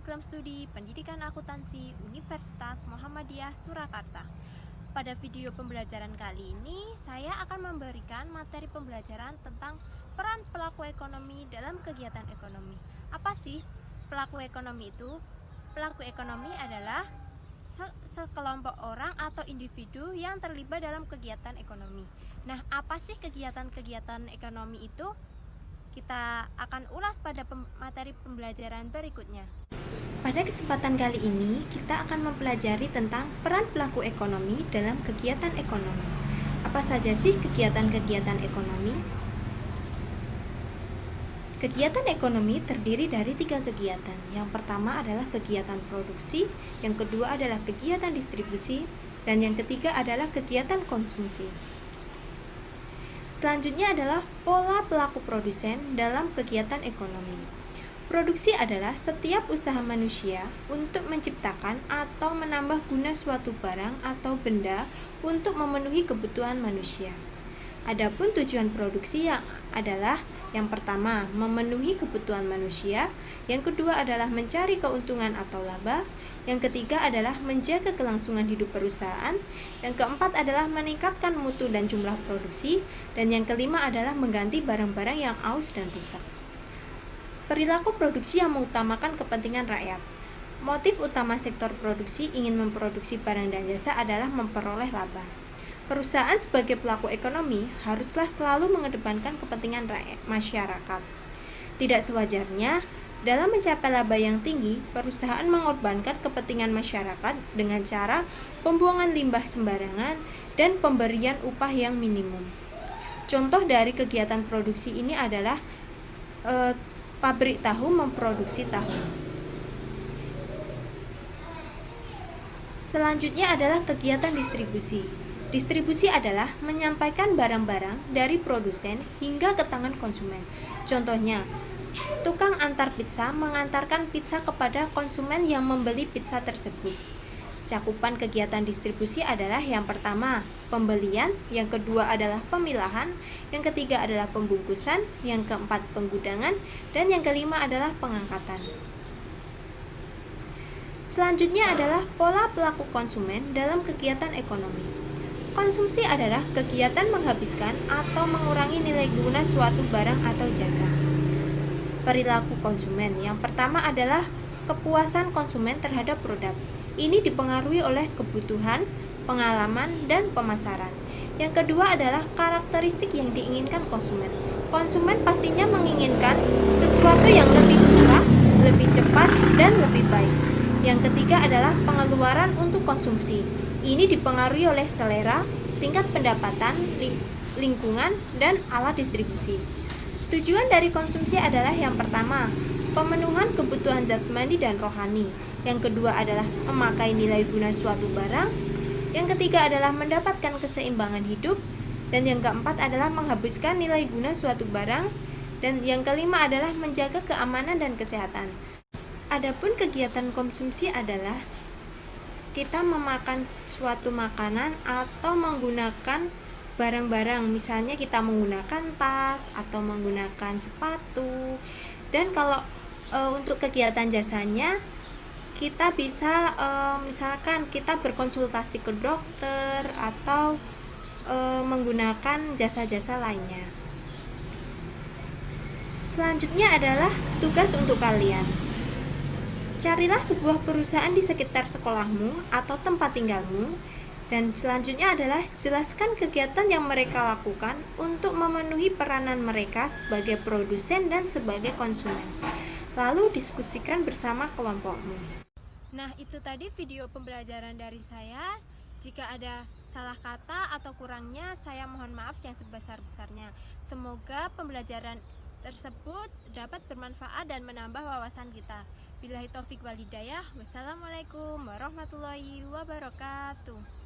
Program Studi Pendidikan Akuntansi Universitas Muhammadiyah Surakarta. Pada video pembelajaran kali ini, saya akan memberikan materi pembelajaran tentang peran pelaku ekonomi dalam kegiatan ekonomi. Apa sih pelaku ekonomi itu? Pelaku ekonomi adalah sekelompok orang atau individu yang terlibat dalam kegiatan ekonomi. Nah, apa sih kegiatan-kegiatan ekonomi itu? Kita akan ulas pada materi pembelajaran berikutnya. Pada kesempatan kali ini, kita akan mempelajari tentang peran pelaku ekonomi dalam kegiatan ekonomi. Apa saja sih kegiatan-kegiatan ekonomi? Kegiatan ekonomi terdiri dari 3 kegiatan. Yang pertama adalah kegiatan produksi, yang kedua adalah kegiatan distribusi, dan yang ketiga adalah kegiatan konsumsi. Selanjutnya adalah pola pelaku produsen dalam kegiatan ekonomi. Produksi adalah setiap usaha manusia untuk menciptakan atau menambah guna suatu barang atau benda untuk memenuhi kebutuhan manusia. Adapun tujuan produksi adalah yang pertama, memenuhi kebutuhan manusia, yang kedua adalah mencari keuntungan atau laba, yang ketiga adalah menjaga kelangsungan hidup perusahaan, yang keempat adalah meningkatkan mutu dan jumlah produksi, dan yang kelima adalah mengganti barang-barang yang aus dan rusak. Perilaku produksi yang mengutamakan kepentingan rakyat. Motif utama sektor produksi ingin memproduksi barang dan jasa adalah memperoleh laba. Perusahaan sebagai pelaku ekonomi haruslah selalu mengedepankan kepentingan rakyat masyarakat. Tidak sewajarnya dalam mencapai laba yang tinggi, perusahaan mengorbankan kepentingan masyarakat dengan cara pembuangan limbah sembarangan dan pemberian upah yang minimum. Contoh dari kegiatan produksi ini adalah pabrik tahu memproduksi tahu. Selanjutnya adalah kegiatan distribusi. Distribusi adalah menyampaikan barang-barang dari produsen hingga ke tangan konsumen. Contohnya, tukang antar pizza mengantarkan pizza kepada konsumen yang membeli pizza tersebut. Cakupan kegiatan distribusi adalah yang pertama, pembelian, yang kedua adalah pemilahan, yang ketiga adalah pembungkusan, yang keempat penggudangan, dan yang kelima adalah pengangkatan. Selanjutnya adalah pola pelaku konsumen dalam kegiatan ekonomi. Konsumsi adalah kegiatan menghabiskan atau mengurangi nilai guna suatu barang atau jasa. Perilaku konsumen yang pertama adalah kepuasan konsumen terhadap produk. Ini dipengaruhi oleh kebutuhan, pengalaman, dan pemasaran. Yang kedua adalah karakteristik yang diinginkan konsumen. Konsumen pastinya menginginkan sesuatu yang lebih murah, lebih cepat, dan lebih baik. Yang ketiga adalah pengeluaran untuk konsumsi. Ini dipengaruhi oleh selera, tingkat pendapatan, lingkungan, dan alat distribusi. Tujuan dari konsumsi adalah yang pertama, pemenuhan kebutuhan jasmani dan rohani. Yang kedua adalah memakai nilai guna suatu barang. Yang ketiga adalah mendapatkan keseimbangan hidup. Dan yang keempat adalah menghabiskan nilai guna suatu barang. Dan yang kelima adalah menjaga keamanan dan kesehatan. Adapun kegiatan konsumsi adalah kita memakan suatu makanan atau menggunakan barang-barang, misalnya kita menggunakan tas atau menggunakan sepatu. Dan kalau untuk kegiatan jasanya, kita bisa misalkan kita berkonsultasi ke dokter atau menggunakan jasa-jasa lainnya. Selanjutnya adalah tugas untuk kalian. Carilah sebuah perusahaan di sekitar sekolahmu atau tempat tinggalmu, dan selanjutnya adalah jelaskan kegiatan yang mereka lakukan untuk memenuhi peranan mereka sebagai produsen dan sebagai konsumen. Lalu diskusikan bersama kelompokmu. Nah, itu tadi video pembelajaran dari saya. Jika ada salah kata atau kurangnya, saya mohon maaf yang sebesar-besarnya. Semoga pembelajaran tersebut dapat bermanfaat dan menambah wawasan kita. Billahi taufik wal hidayah. Wassalamualaikum warahmatullahi wabarakatuh.